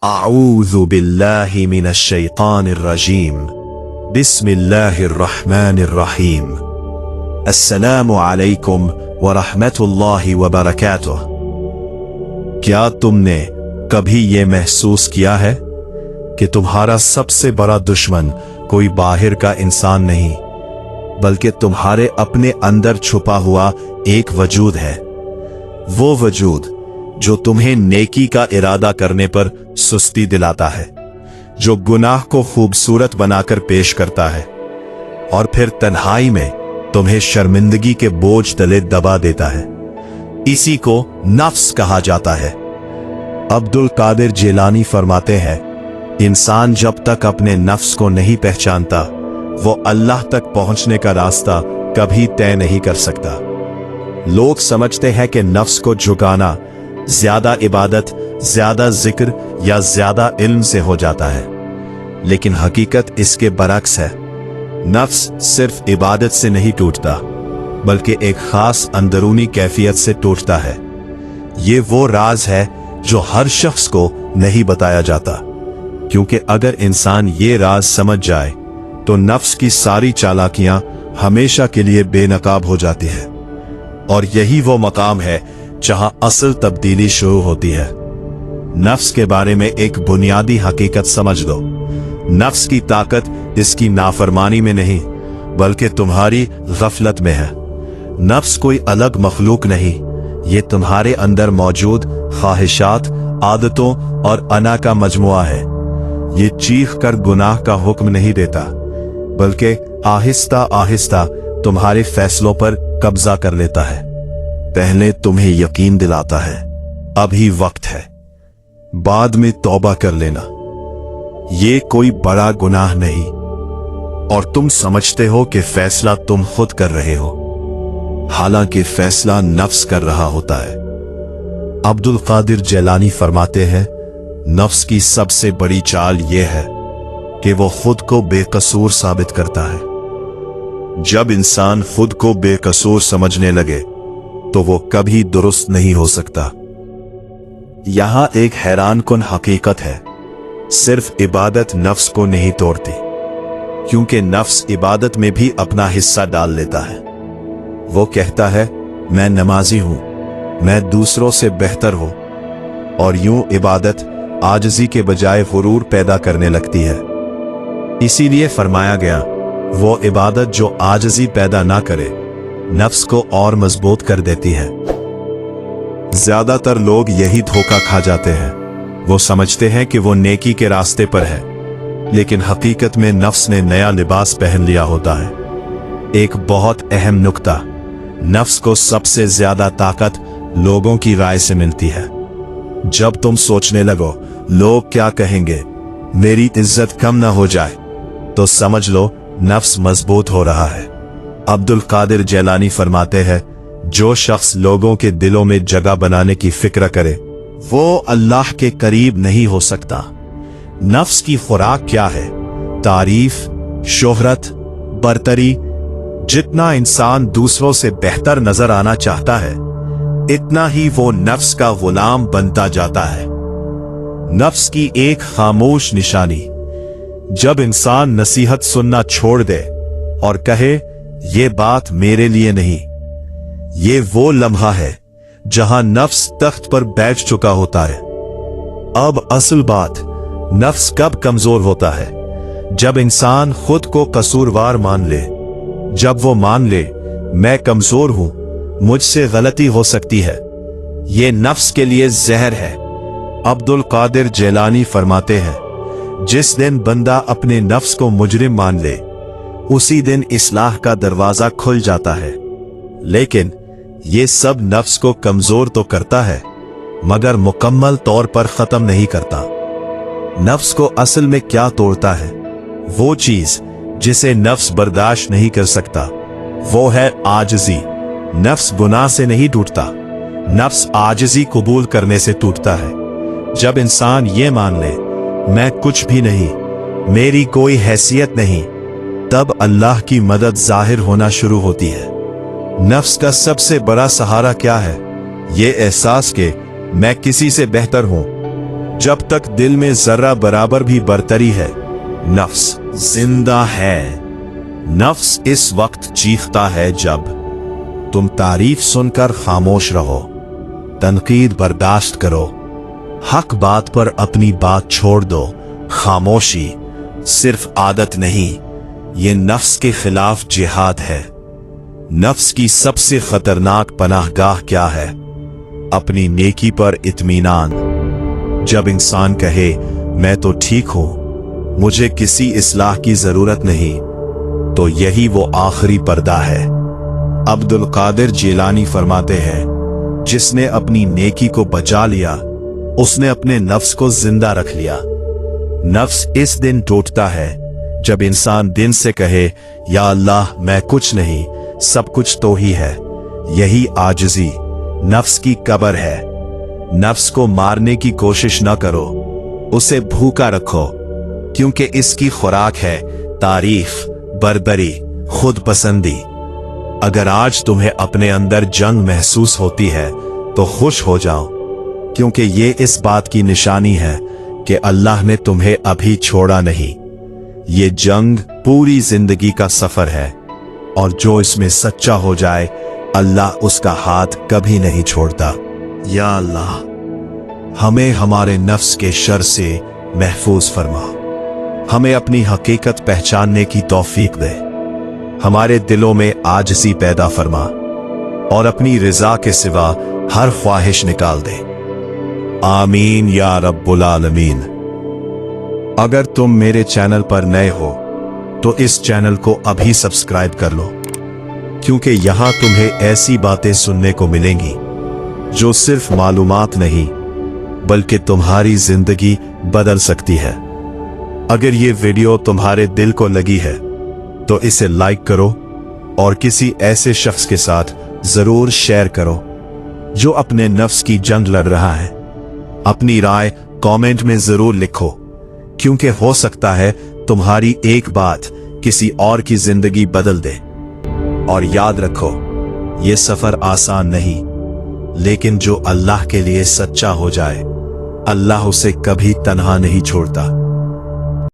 أعوذ بالله من الشيطان الرجيم بسم الله الرحمن الرحيم السلام عليكم वरहमतुल्लाहि वबरकातुह। क्या तुमने कभी ये महसूस किया है कि तुम्हारा सबसे बड़ा दुश्मन कोई बाहर का इंसान नहीं बल्कि तुम्हारे अपने अंदर छुपा हुआ एक वजूद है। वो वजूद जो तुम्हें नेकी का इरादा करने पर सुस्ती दिलाता है, जो गुनाह को खूबसूरत बनाकर पेश करता है और फिर तन्हाई में तुम्हें शर्मिंदगी के बोझ तले दबा देता है। इसी को नफ्स कहा जाता है। अब्दुल कादिर जिलानी फरमाते हैं, इंसान जब तक अपने नफ्स को नहीं पहचानता वो अल्लाह तक पहुंचने का रास्ता कभी तय नहीं कर सकता। लोग समझते हैं कि नफ्स को झुकाना ज्यादा इबादत, ज्यादा जिक्र या ज्यादा इल्म से हो जाता है, लेकिन हकीकत इसके बरक्स है। नफ्स सिर्फ इबादत से नहीं टूटता बल्कि एक खास अंदरूनी कैफियत से टूटता है। ये वो राज है जो हर शख्स को नहीं बताया जाता, क्योंकि अगर इंसान ये राज समझ जाए तो नफ्स की सारी चालाकियां हमेशा के लिए बेनकाब हो जाती है। और यही वो मकाम है जहां असल तब्दीली शुरू होती है। नफ्स के बारे में एक बुनियादी हकीकत समझ लो। नफ्स की ताकत इसकी नाफरमानी में नहीं बल्कि तुम्हारी गफलत में है। नफ्स कोई अलग मखलूक नहीं, ये तुम्हारे अंदर मौजूद ख्वाहिशात, आदतों और अना का मजमुआ है। ये चीख कर गुनाह का हुक्म नहीं देता बल्कि आहिस्ता आहिस्ता तुम्हारे फैसलों पर कब्जा कर लेता है। पहले तुम्हें यकीन दिलाता है अभी वक्त है, बाद में तौबा कर लेना। ये कोई बड़ा गुनाह नहीं और तुम समझते हो कि फैसला तुम खुद कर रहे हो, हालांकि फैसला नफ्स कर रहा होता है। अब्दुल कादिर जिलानी फरमाते हैं, नफ्स की सबसे बड़ी चाल यह है कि वो खुद को बेकसूर साबित करता है। जब इंसान खुद को बेकसूर समझने लगे तो वो कभी दुरुस्त नहीं हो सकता। यहां एक हैरान कुन हकीकत है, सिर्फ इबादत नफ्स को नहीं तोड़ती, क्योंकि नफ्स इबादत में भी अपना हिस्सा डाल लेता है। वो कहता है, मैं नमाजी हूं, मैं दूसरों से बेहतर हूं, और यूं इबादत आजिज़ी के बजाय गुरूर पैदा करने लगती है। इसीलिए फरमाया गया, वो इबादत जो आजिज़ी पैदा ना करे नफ्स को और मजबूत कर देती है। ज्यादातर लोग यही धोखा खा जाते हैं। वो समझते हैं कि वो नेकी के रास्ते पर है, लेकिन हकीकत में नफ्स ने नया लिबास पहन लिया होता है। एक बहुत अहम नुक्ता, नफ्स को सबसे ज्यादा ताकत लोगों की राय से मिलती है। जब तुम सोचने लगो लोग क्या कहेंगे, मेरी इज्जत कम ना हो जाए, तो समझ लो नफ्स मजबूत हो रहा है। अब्दुल कादिर जिलानी फरमाते हैं, जो शख्स लोगों के दिलों में जगह बनाने की फिक्र करे वो अल्लाह के करीब नहीं हो सकता। नफ्स की खुराक क्या है? तारीफ, शोहरत, बरतरी। जितना इंसान दूसरों से बेहतर नजर आना चाहता है इतना ही वो नफ्स का गुलाम बनता जाता है। नफ्स की एक खामोश निशानी, जब इंसान नसीहत सुनना छोड़ दे और कहे ये बात मेरे लिए नहीं, ये वो लम्हा है जहां नफ्स तख्त पर बैठ चुका होता है। अब असल बात, नफ्स कब कमजोर होता है? जब इंसान खुद को कसूरवार मान ले। जब वो मान ले, मैं कमजोर हूं, मुझसे गलती हो सकती है, ये नफ्स के लिए जहर है। अब्दुल कादिर जिलानी फरमाते हैं, जिस दिन बंदा अपने नफ्स को मुजरिम मान ले उसी दिन इस्लाह का दरवाजा खुल जाता है। लेकिन ये सब नफ्स को कमजोर तो करता है मगर मुकम्मल तौर पर खत्म नहीं करता। नफ्स को असल में क्या तोड़ता है? वो चीज जिसे नफ्स बर्दाश्त नहीं कर सकता, वो है आजिज़ी। नफ्स गुनाह से नहीं टूटता, नफ्स आजिज़ी कबूल करने से टूटता है। जब इंसान ये मान ले मैं कुछ भी नहीं, मेरी कोई हैसियत नहीं, तब अल्लाह की मदद जाहिर होना शुरू होती है। नफ्स का सबसे बड़ा सहारा क्या है? ये एहसास के मैं किसी से बेहतर हूं, जब तक दिल में जर्रा बराबर भी बरतरी है, नफ्स जिंदा है। नफ्स इस वक्त चीखता है जब तुम तारीफ सुनकर खामोश रहो, तनकीद बर्दाश्त करो, हक बात पर अपनी बात छोड़ दो। खामोशी सिर्फ आदत नहीं, ये नफ्स के खिलाफ जिहाद है। नफ्स की सबसे खतरनाक पनाहगाह क्या है? अपनी नेकी पर इत्मीनान। जब इंसान कहे मैं तो ठीक हूं, मुझे किसी इस्लाह की जरूरत नहीं, तो यही वो आखिरी पर्दा है। अब्दुल कादिर जिलानी फरमाते हैं, जिसने अपनी नेकी को बचा लिया, उसने अपने नफ्स को जिंदा रख लिया। नफ्स इस दिन टूटता है जब इंसान दिन से कहे, या अल्लाह मैं कुछ नहीं, सब कुछ तो ही है। यही आजिज़ी नफ्स की कब्र है। नफ्स को मारने की कोशिश न करो, उसे भूखा रखो, क्योंकि इसकी खुराक है तारीफ, बर्बरी, खुद पसंदी। अगर आज तुम्हें अपने अंदर जंग महसूस होती है तो खुश हो जाओ, क्योंकि ये इस बात की निशानी है कि अल्लाह ने तुम्हें अभी छोड़ा नहीं। ये जंग पूरी जिंदगी का सफर है, और जो इसमें सच्चा हो जाए, अल्लाह उसका हाथ कभी नहीं छोड़ता। या अल्लाह, हमें हमारे नफ्स के शर से महफूज फरमा। हमें अपनी हकीकत पहचानने की तौफीक दे। हमारे दिलों में आजिज़ी पैदा फरमा, और अपनी रिजा के सिवा हर ख्वाहिश निकाल दे। आमीन या रब्बुल आलमीन। अगर तुम मेरे चैनल पर नए हो तो इस चैनल को अभी सब्सक्राइब कर लो, क्योंकि यहां तुम्हें ऐसी बातें सुनने को मिलेंगी जो सिर्फ मालूमात नहीं, बल्कि तुम्हारी जिंदगी बदल सकती है। अगर ये वीडियो तुम्हारे दिल को लगी है तो इसे लाइक करो, और किसी ऐसे शख्स के साथ जरूर शेयर करो जो अपने नफ्स की जंग लड़ रहा है। अपनी राय कमेंट में जरूर लिखो, क्योंकि हो सकता है तुम्हारी एक बात किसी और की जिंदगी बदल दे। और याद रखो, ये सफर आसान नहीं, लेकिन जो अल्लाह के लिए सच्चा हो जाए, अल्लाह उसे कभी तन्हा नहीं छोड़ता।